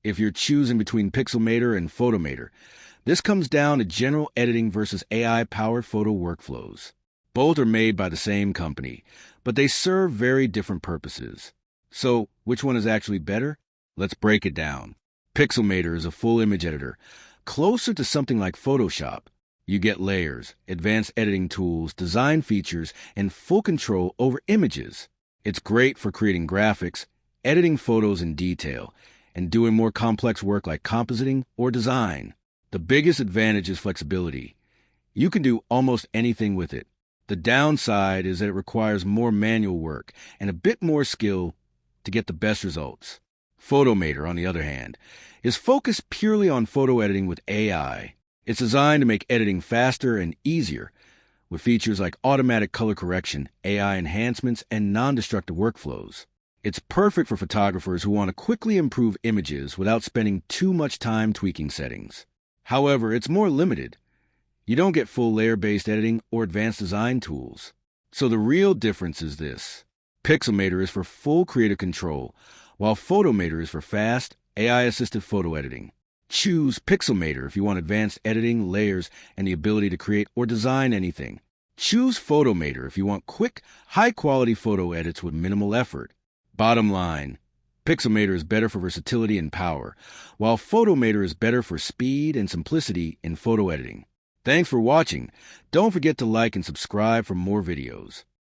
If you're choosing between Pixelmator and Photomator, this comes down to general editing versus AI-powered photo workflows. Both are made by the same company, but they serve very different purposes. So, which one is actually better? Let's break it down. Pixelmator is a full image editor, closer to something like Photoshop. You get layers, advanced editing tools, design features, and full control over images. It's great for creating graphics, editing photos in detail, and doing more complex work like compositing or design. The biggest advantage is flexibility. You can do almost anything with it. The downside is that it requires more manual work and a bit more skill to get the best results. Photomator, on the other hand, is focused purely on photo editing with AI. It's designed to make editing faster and easier, with features like automatic color correction, AI enhancements, and non-destructive workflows. It's perfect for photographers who want to quickly improve images without spending too much time tweaking settings. However, it's more limited. You don't get full layer-based editing or advanced design tools. So the real difference is this. Pixelmator is for full creative control, while Photomator is for fast, AI-assisted photo editing. Choose Pixelmator if you want advanced editing, layers, and the ability to create or design anything. Choose Photomator if you want quick, high-quality photo edits with minimal effort. Bottom line, Pixelmator is better for versatility and power, while Photomator is better for speed and simplicity in photo editing. Thanks for watching. Don't forget to like and subscribe for more videos.